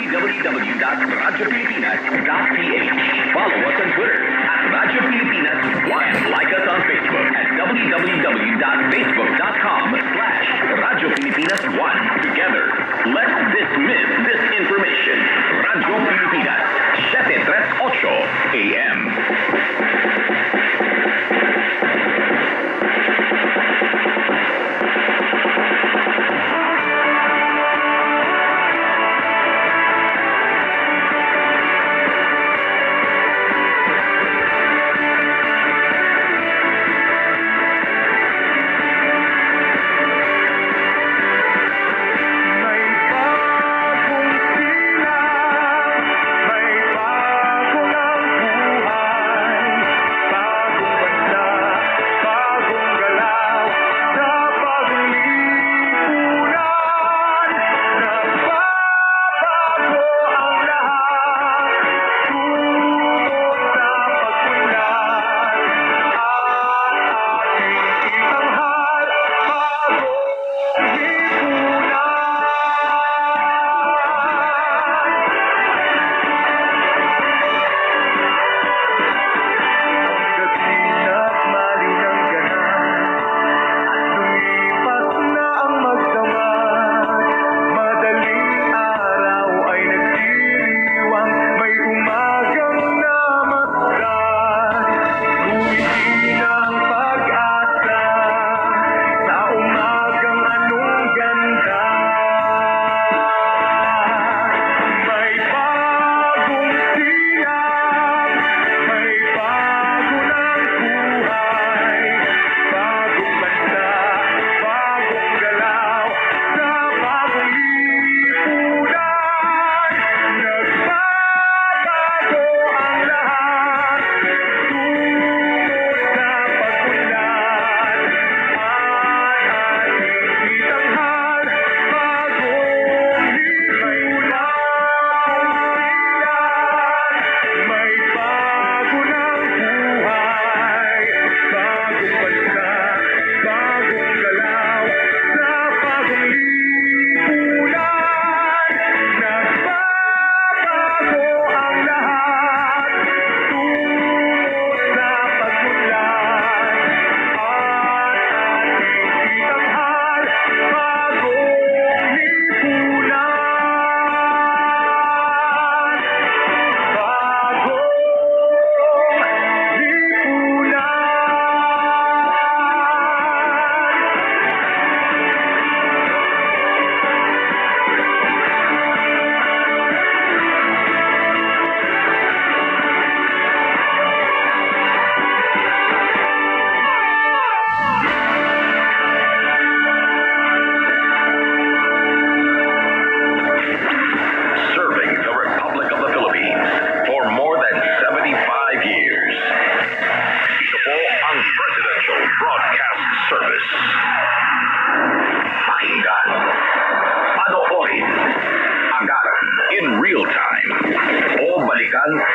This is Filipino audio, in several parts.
www.radiopilipinas.ph. Follow us on Twitter at Radio Pilipinas 1. Like us on Facebook at www.facebook.com/Radio Pilipinas 1. Together, let's dismiss disinformation. Radio Pilipinas, 738 AM.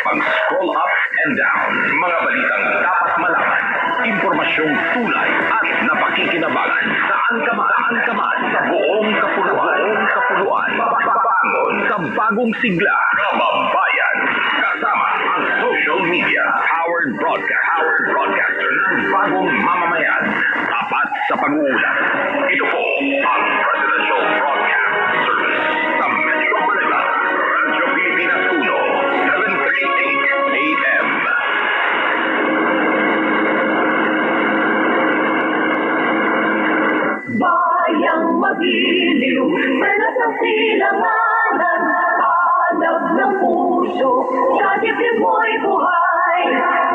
Pag-scroll up and down, mga balitang dapat malaman, impormasyong tunay at napakikinabangan saan ka man sa buong kapuluan, mapapangon sa bagong sigla, kababayan, kasama ang social media, powered broadcaster ng bagong mamamayan, tapat sa pag-uulat. Ito po ang Presidential Broadcast Service sa Metro Manila, Radio Pilipinas 1, 738 AM. Bayang magiliw, menas ang silanganan, alab ng puso, sa dibdib mo'y buhay.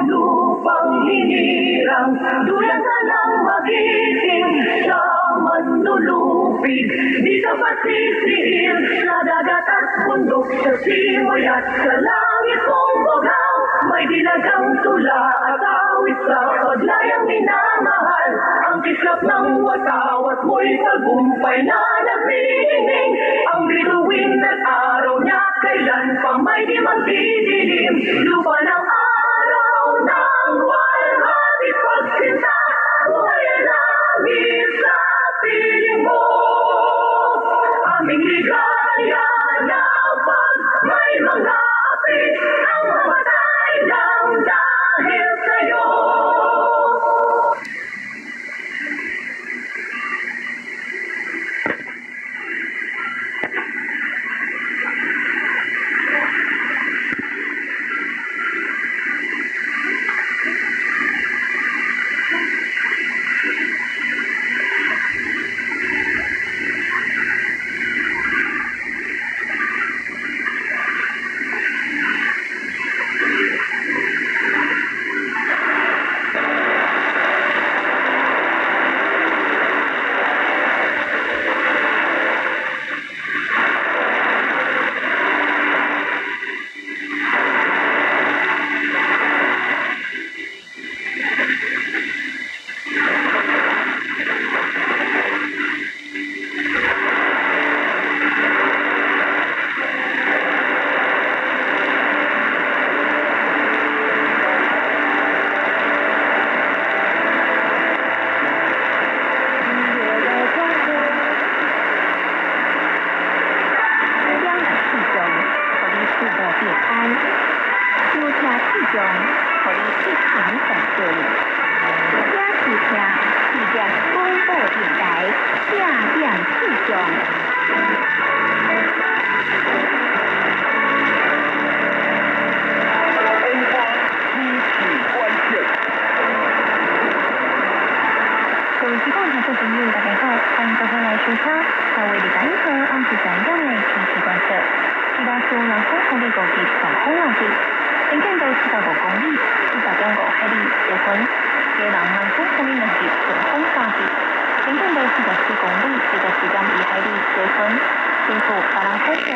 Lupang hinirang, dulang ka ng magiting, sa manlulupig, di ka pasisihil, sa dagat at bundok, sa simoy at sa langit mong bugaw. May dilagang tula at awit sa paglayang minamahal, ang kislap ng watawat mo'y tagumpay na nagnining. Ang bituin at araw niya kailan pang may di magdidilim. Lupa ng araw ng walhati pagsinta, buhay langit sa piling mo. Aming ligaya na pag 中南方风力高级上空浪级，平均到45公里，105海里结婚。西南南风风力能级顺风三级，平均到44公里，44.2海里结婚。经过巴兰风风。